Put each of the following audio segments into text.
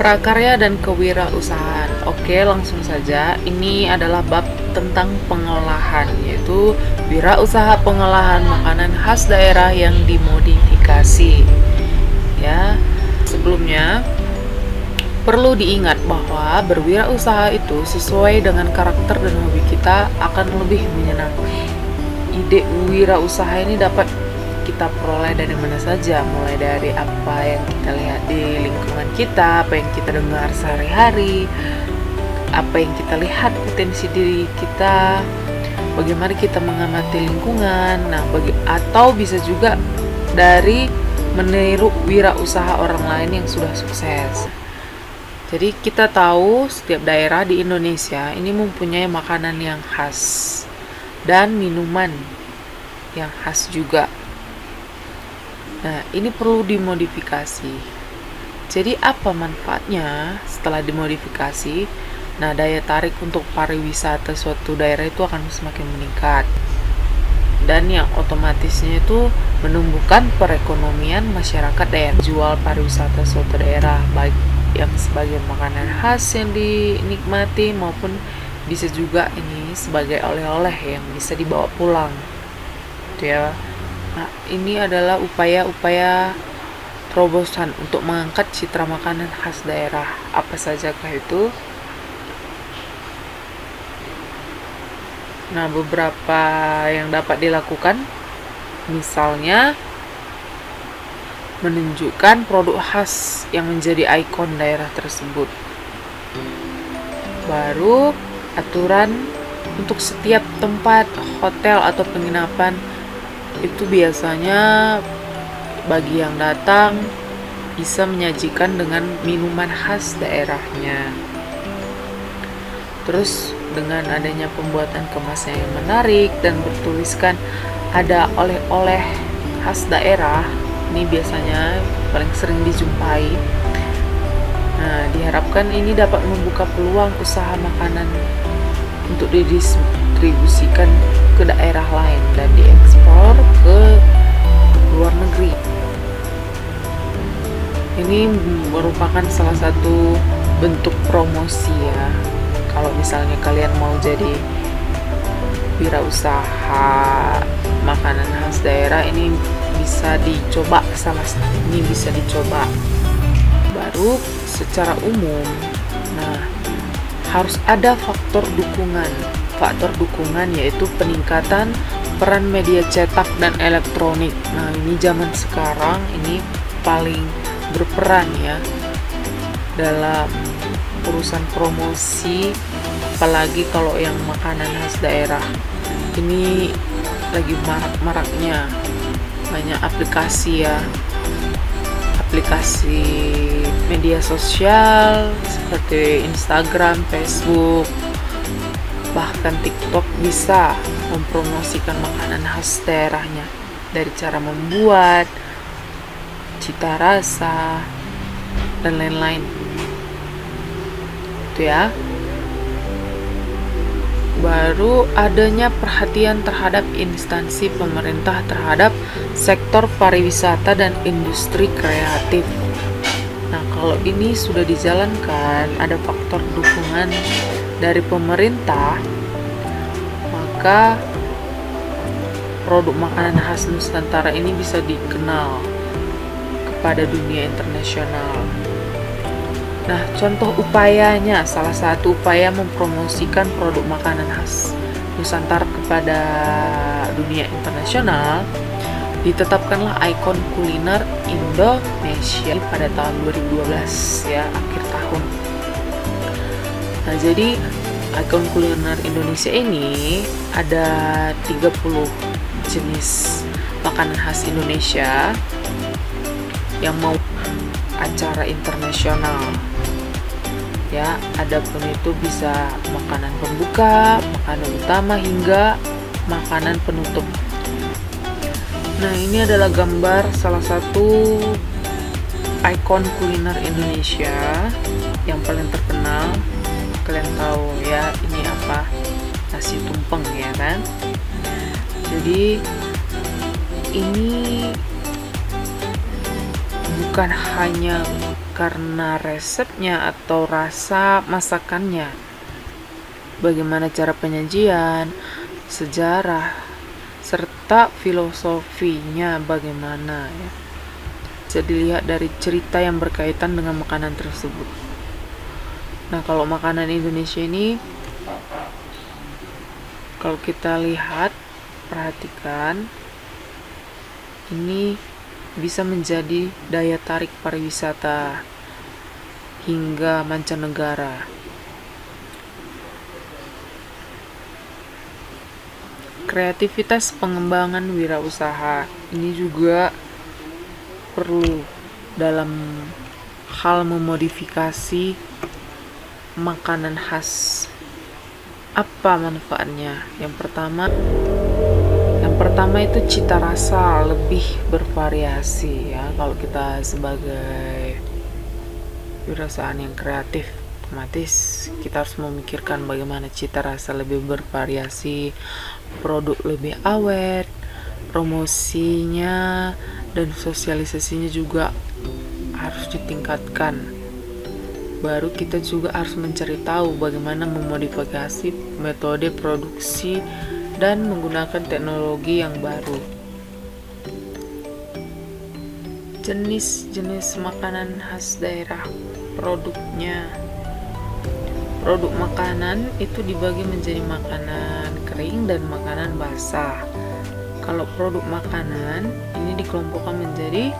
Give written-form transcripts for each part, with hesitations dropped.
Prakarya dan kewirausahaan. Oke, langsung saja. Ini adalah bab tentang pengolahan, yaitu wirausaha pengolahan makanan khas daerah yang dimodifikasi. Ya, sebelumnya perlu diingat bahwa berwirausaha itu sesuai dengan karakter dan hobi kita akan lebih menyenangkan. Ide wirausaha ini dapat kita peroleh dari mana saja, mulai dari apa yang kita lihat di lingkungan kita, apa yang kita dengar sehari-hari, apa yang kita lihat potensi diri kita, bagaimana kita mengamati lingkungan, atau bisa juga dari meniru wirausaha orang lain yang sudah sukses. Jadi kita tahu setiap daerah di Indonesia ini mempunyai makanan yang khas dan minuman yang khas juga. Nah, ini perlu dimodifikasi. Jadi apa manfaatnya setelah dimodifikasi? Nah, daya tarik untuk pariwisata suatu daerah itu akan semakin meningkat. Dan yang otomatisnya itu menumbuhkan perekonomian masyarakat daerah. Jual pariwisata suatu daerah, baik yang sebagai makanan khas yang dinikmati maupun bisa juga ini sebagai oleh-oleh yang bisa dibawa pulang. Itu ya. Nah, ini adalah upaya-upaya terobosan untuk mengangkat citra makanan khas daerah. Apa sajakah itu? Nah, beberapa yang dapat dilakukan, misalnya menunjukkan produk khas yang menjadi ikon daerah tersebut. Baru, aturan untuk setiap tempat, hotel atau penginapan itu biasanya bagi yang datang bisa menyajikan dengan minuman khas daerahnya. Terus dengan adanya pembuatan kemasan yang menarik dan bertuliskan ada oleh-oleh khas daerah, ini biasanya paling sering dijumpai. Nah, diharapkan ini dapat membuka peluang usaha makanan untuk didistribusikan ke daerah lain dan diekspor ke luar negeri. Ini merupakan salah satu bentuk promosi ya. Kalau misalnya kalian mau jadi wirausaha makanan khas daerah, ini bisa dicoba bisa dicoba. Baru secara umum, nah harus ada faktor dukungan. Faktor dukungan yaitu peningkatan peran media cetak dan elektronik. Nah, ini zaman sekarang ini paling berperan ya dalam urusan promosi, apalagi kalau yang makanan khas daerah. Ini lagi marak-maraknya banyak aplikasi ya, aplikasi media sosial seperti Instagram, Facebook, bahkan TikTok bisa mempromosikan makanan khas daerahnya dari cara membuat, cita rasa, dan lain-lain. Itu ya. Baru adanya perhatian terhadap instansi pemerintah terhadap sektor pariwisata dan industri kreatif. Nah, kalau ini sudah dijalankan, ada faktor dukungan dari pemerintah, maka produk makanan khas Nusantara ini bisa dikenal kepada dunia internasional. Nah, contoh upayanya, salah satu upaya mempromosikan produk makanan khas Nusantara kepada dunia internasional, ditetapkanlah ikon kuliner Indonesia pada tahun 2012 ya, akhir tahun. Nah, jadi ikon kuliner Indonesia ini ada 30 jenis makanan khas Indonesia yang mau acara internasional. Ya, adapun itu bisa makanan pembuka, makanan utama hingga makanan penutup. Nah, ini adalah gambar salah satu ikon kuliner Indonesia yang paling terkenal. Kalian tahu ya, ini apa? Nasi tumpeng ya kan? Jadi ini bukan hanya karena resepnya atau rasa masakannya, bagaimana cara penyajian, sejarah, serta filosofinya bagaimana ya. Bisa dilihat dari cerita yang berkaitan dengan makanan tersebut. Nah, kalau makanan Indonesia ini, kalau kita lihat, perhatikan, ini bisa menjadi daya tarik pariwisata hingga mancanegara. Kreativitas pengembangan wirausaha ini juga perlu dalam hal memodifikasi makanan khas. Apa manfaatnya? Yang pertama itu cita rasa lebih bervariasi ya. Kalau kita sebagai wirausahaan yang kreatif, otomatis kita harus memikirkan bagaimana cita rasa lebih bervariasi, produk lebih awet, promosinya dan sosialisasinya juga harus ditingkatkan. Baru kita juga harus mencari tahu bagaimana memodifikasi metode produksi dan menggunakan teknologi yang baru. Jenis-jenis makanan khas daerah, produknya. Produk makanan itu dibagi menjadi makanan kering dan makanan basah. Kalau produk makanan ini dikelompokkan menjadi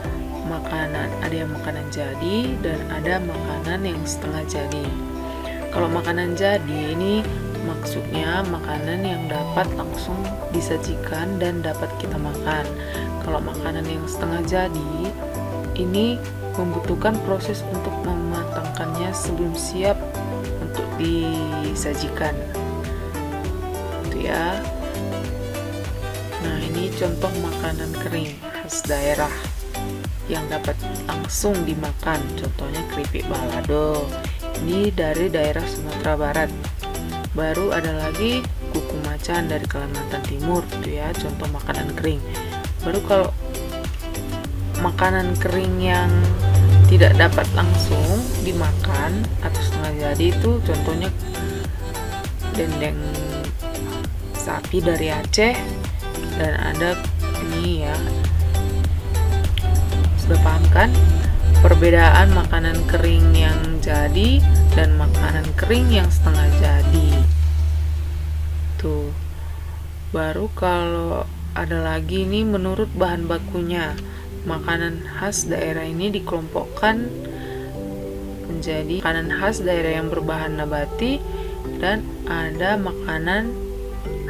makanan, ada yang makanan jadi dan ada makanan yang setengah jadi. Kalau makanan jadi ini maksudnya makanan yang dapat langsung disajikan dan dapat kita makan. Kalau makanan yang setengah jadi ini membutuhkan proses untuk mematangkannya sebelum siap untuk disajikan. Itu ya. Nah, ini contoh makanan kering khas daerah yang dapat langsung dimakan. Contohnya keripik balado. Ini dari daerah Sumatera Barat. Baru ada lagi kuku macan dari Kalimantan Timur, itu ya, contoh makanan kering. Baru kalau makanan kering yang tidak dapat langsung dimakan atau setengah jadi itu contohnya dendeng sapi dari Aceh. Dan ada ini ya, sudah paham kan perbedaan makanan kering yang jadi dan makanan kering yang setengah jadi tuh. Baru kalau ada lagi nih, menurut bahan bakunya, makanan khas daerah ini dikelompokkan menjadi makanan khas daerah yang berbahan nabati dan ada makanan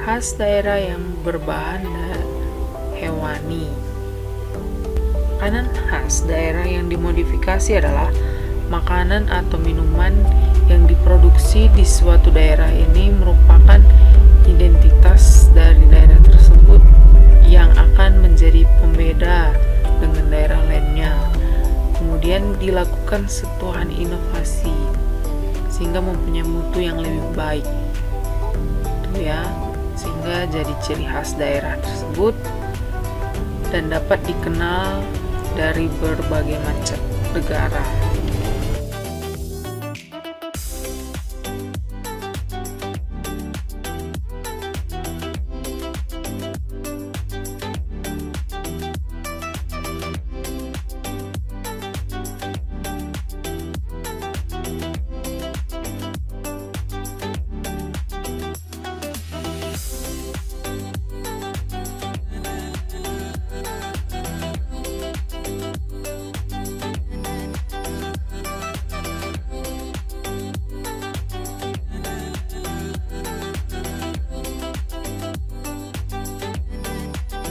khas daerah yang berbahan hewani. Makanan khas daerah yang dimodifikasi adalah makanan atau minuman yang diproduksi di suatu daerah. Ini merupakan identitas dari daerah tersebut yang akan menjadi pembeda dengan daerah lainnya. Kemudian dilakukan sentuhan inovasi sehingga mempunyai mutu yang lebih baik. Itu ya, sehingga jadi ciri khas daerah tersebut dan dapat dikenal dari berbagai macam negara.